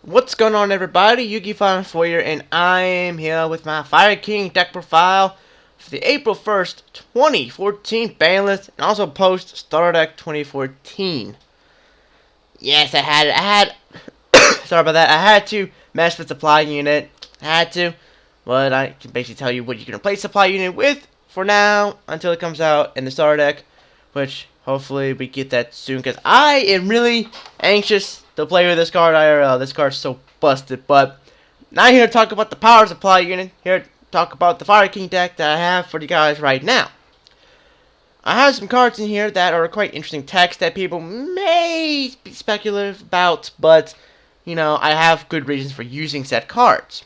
What's going on, everybody? Yugi514 here, and I am here with my Fire King deck profile for the April 1st, 2014 ban list, and also post Starter Deck 2014. Yes, sorry about that. I had to mess with supply unit. I had to, but I can basically tell you what you can replace supply unit with for now until it comes out in the Starter Deck, which hopefully we get that soon, because I am really anxious to play with this card IRL. This card's so busted, but not here to talk about the power supply unit. Here to talk about the Fire King deck that I have for you guys right now. I have some cards in here that are quite interesting text that people may be speculative about, but, you know, I have good reasons for using said cards.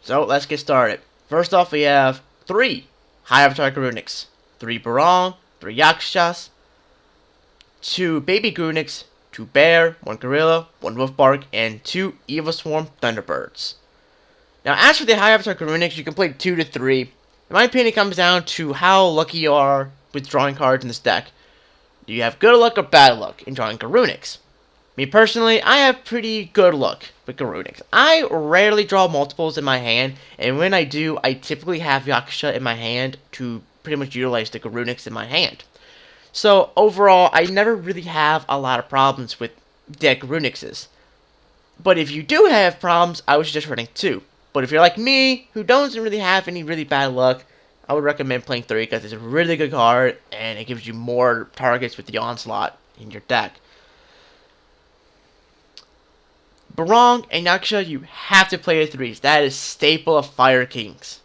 So, let's get started. First off, we have 3 High Avatar Garuniks, 3 Barong, 3 Yakshas, 2 Baby Garuniks, 2 Bear, 1 Gorilla, 1 Wolfbark, and 2 EvoSwarm Thunderbirds. Now, as for the High Avatar Garuniks, you can play 2 to 3. In my opinion, it comes down to how lucky you are with drawing cards in this deck. Do you have good luck or bad luck in drawing Garuniks? Me personally, I have pretty good luck with Garuniks. I rarely draw multiples in my hand, and when I do, I typically have Yakusha in my hand to pretty much utilize the Garuniks in my hand. So, overall, I never really have a lot of problems with deck Garunixes. But if you do have problems, I would suggest running 2. But if you're like me, who doesn't really have any really bad luck, I would recommend playing 3 because it's a really good card, and it gives you more targets with the Onslaught in your deck. Barong and Yakusha, you have to play the 3s. That is staple of Fire Kings.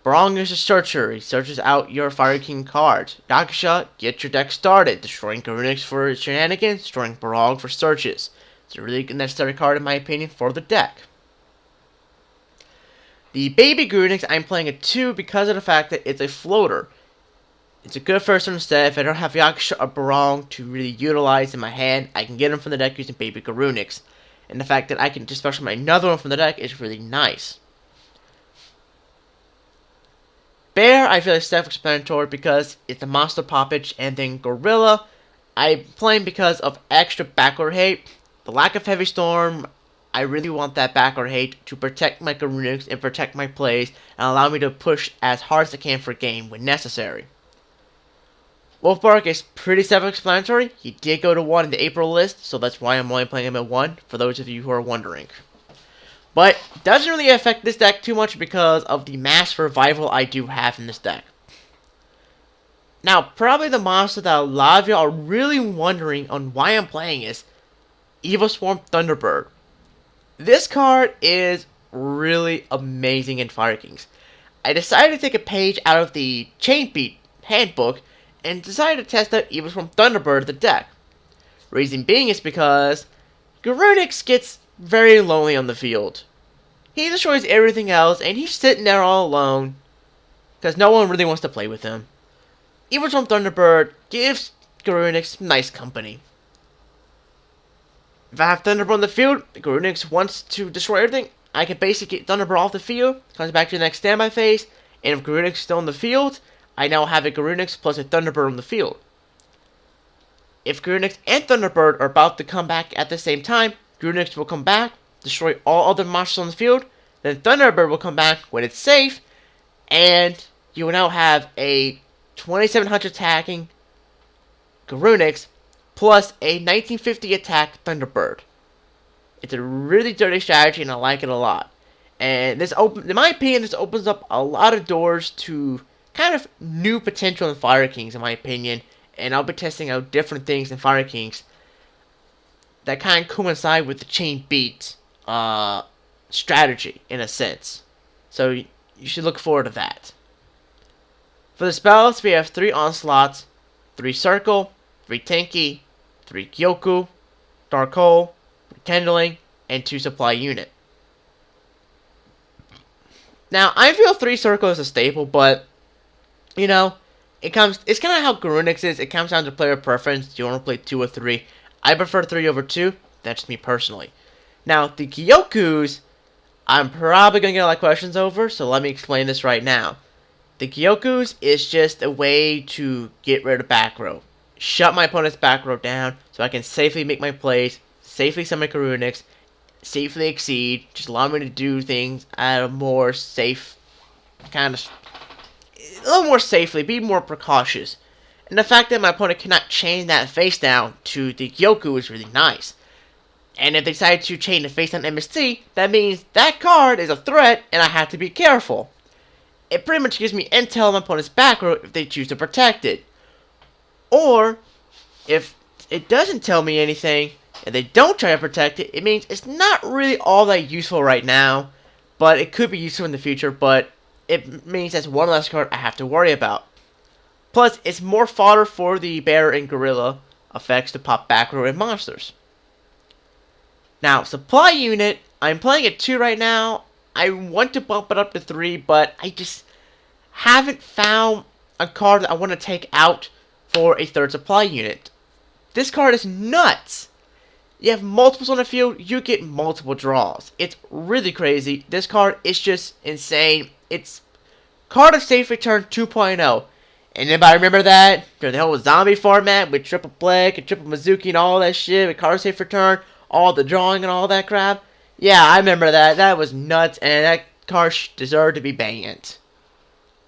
Barong is a searcher. He searches out your Fire King cards. Yakusha, get your deck started. Destroying Garuniks for shenanigans, destroying Barong for searches. It's a really necessary card, in my opinion, for the deck. The Baby Garuniks, I'm playing a 2 because of the fact that it's a floater. It's a good first one step. If I don't have Yakusha or Barong to really utilize in my hand, I can get them from the deck using Baby Garuniks. And the fact that I can just special another one from the deck is really nice. Bear, I feel is self-explanatory because it's a Monster Poppage, and then Gorilla, I'm playing because of extra backward hate. The lack of Heavy Storm, I really want that backward hate to protect my Garuniks and protect my plays, and allow me to push as hard as I can for game when necessary. Wolfbark is pretty self-explanatory. He did go to 1 in the April list, so that's why I'm only playing him at 1, for those of you who are wondering. But it doesn't really affect this deck too much because of the mass revival I do have in this deck. Now, probably the monster that a lot of you are really wondering on why I'm playing is EvoSwarm Thunderbird. This card is really amazing in Fire Kings. I decided to take a page out of the Chain Beat handbook and decided to test out EvoSwarm Thunderbird the deck. Reason being is because Garunix gets very lonely on the field. He destroys everything else, and he's sitting there all alone because no one really wants to play with him. EvoSwarm Thunderbird gives Garunix nice company. If I have Thunderbird on the field, Garunix wants to destroy everything, I can basically get Thunderbird off the field, comes back to the next standby phase, and if Garunix is still on the field, I now have a Garunix plus a Thunderbird on the field. If Garunix and Thunderbird are about to come back at the same time, Garunix will come back, destroy all other monsters on the field, then Thunderbird will come back when it's safe, and you will now have a 2700 attacking Garunix plus a 1950 attack Thunderbird. It's a really dirty strategy, and I like it a lot. And in my opinion, this opens up a lot of doors to kind of new potential in Fire Kings, in my opinion. And I'll be testing out different things in Fire Kings that kind of coincide with the Chain Beat strategy, in a sense. So you should look forward to that. For the spells, we have 3 Onslaughts, 3 Circle, 3 Tenki, 3 Kyoku, Dark Hole, Rekindling, and 2 Supply Unit. Now, I feel 3 Circle is a staple, but, you know, it's kind of how Garunix is. It comes down to player preference. Do you want to play 2 or 3? I prefer 3 over 2. That's me personally. Now, the Kyokus, I'm probably going to get a lot of questions over, so let me explain this right now. The Kyokus is just a way to get rid of back row. Shut my opponent's back row down so I can safely make my plays, safely summon Garunix, safely exceed, just allow me to do things at a more safe, kind of, a little more safely, be more precautious. And the fact that my opponent cannot chain that face down to the Gyoku is really nice. And if they decide to chain the face down MST, that means that card is a threat and I have to be careful. It pretty much gives me intel on my opponent's back row if they choose to protect it. Or, if it doesn't tell me anything, and they don't try to protect it, it means it's not really all that useful right now, but it could be useful in the future, but it means that's one less card I have to worry about. Plus, it's more fodder for the bear and gorilla effects to pop back row and monsters. Now, supply unit, I'm playing at 2 right now. I want to bump it up to 3, but I just haven't found a card that I want to take out for a 3rd supply unit. This card is nuts. You have multiples on the field, you get multiple draws. It's really crazy. This card is just insane. It's Card of Safe Return 2.0. Anybody remember that? During the whole zombie format with Triple Black and Triple Mizuki and all that shit with Card of Safe Return, all the drawing and all that crap? Yeah, I remember that. That was nuts, and that card deserved to be banned.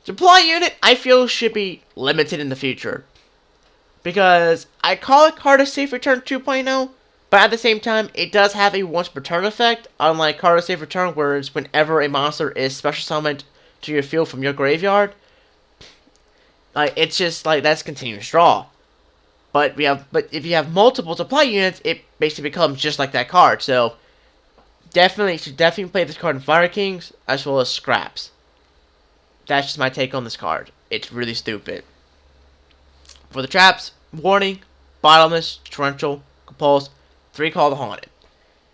Supply unit, I feel, should be limited in the future. Because I call it Card of Safe Return 2.0, but at the same time, it does have a once per turn effect, unlike Card of Safe Return, where it's whenever a monster is special summoned to your field from your graveyard. Like, it's just like that's continuous draw. But if you have multiple supply units, it basically becomes just like that card. So should definitely play this card in Fire Kings as well as Scraps. That's just my take on this card. It's really stupid. For the traps, Warning, Bottomless, Torrential, Compulse, 3 Call the Haunted.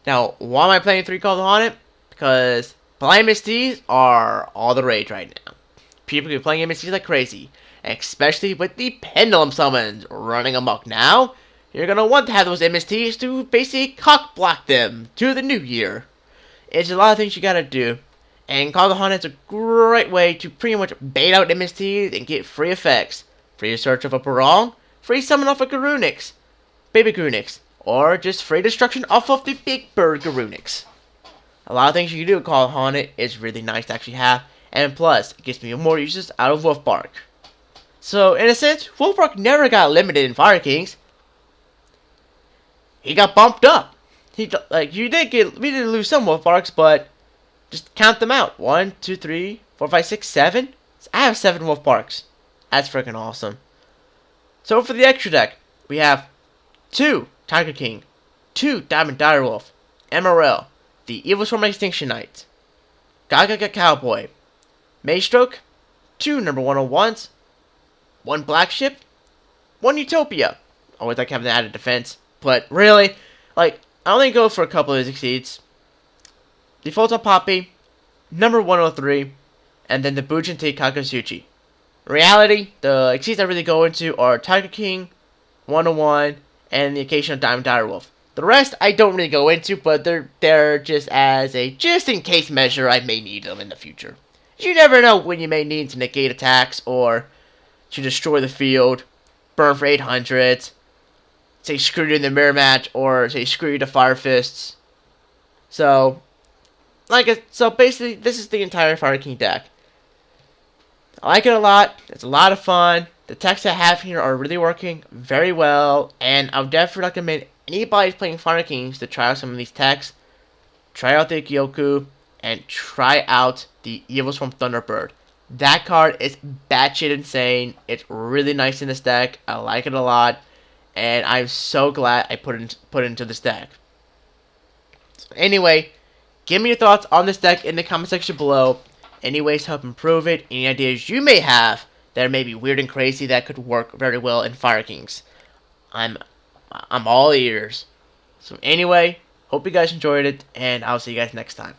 Now, why am I playing 3 Call the Haunted? Because Blind MSTs are all the rage right now. People are playing MSTs like crazy, especially with the Pendulum Summons running amok now. You're going to want to have those MSTs to basically cock block them to the new year. It's a lot of things you gotta do. And Call the Haunted is a great way to pretty much bait out MSTs and get free effects. Free search of a Barong, free summon off of Garunix, Baby Garunix, or just free destruction off of the Big Bird Garunix. A lot of things you can do with Call the Haunted is really nice to actually have, and plus, it gets me more uses out of Wolfbark. So, in a sense, Wolfbark never got limited in Fire Kings. He got bumped up. We did lose some Wolfbarks, but just count them out. 1, 2, 3, 4, 5, 6, 7. I have 7 Wolfbarks. That's freaking awesome. So for the extra deck, we have 2 Tiger King, 2 Diamond Direwolf, MRL, the Evil Storm Extinction Knight, Gaga Cowboy, Maestroke, 2 number 101s, 1 Black Ship, 1 Utopia. Always like having the added defense, but really, like, I only go for a couple of these exceeds. Default on Poppy, number 103, and then the Bujin Kakazuchi. Reality, the exceeds I really go into are Tiger King, 101, and the occasional Diamond Direwolf. The rest I don't really go into, but they're there just as a just-in-case measure. I may need them in the future. You never know when you may need to negate attacks, or to destroy the field, burn for 800, say screw you in the mirror match, or say screw you to Fire Fists. So basically, this is the entire Fire King deck. I like it a lot. It's a lot of fun. The techs I have here are really working very well, and I would definitely recommend anybody who's playing Fire Kings to try out some of these techs. Try out the Gyoku, and try out the Evil Swarm Thunderbird. That card is batshit insane. It's really nice in this deck. I like it a lot, and I'm so glad I put it into this deck. So anyway, give me your thoughts on this deck in the comment section below. Any ways to help improve it, any ideas you may have that are maybe weird and crazy that could work very well in Fire Kings. I'm all ears. So anyway, hope you guys enjoyed it, and I'll see you guys next time.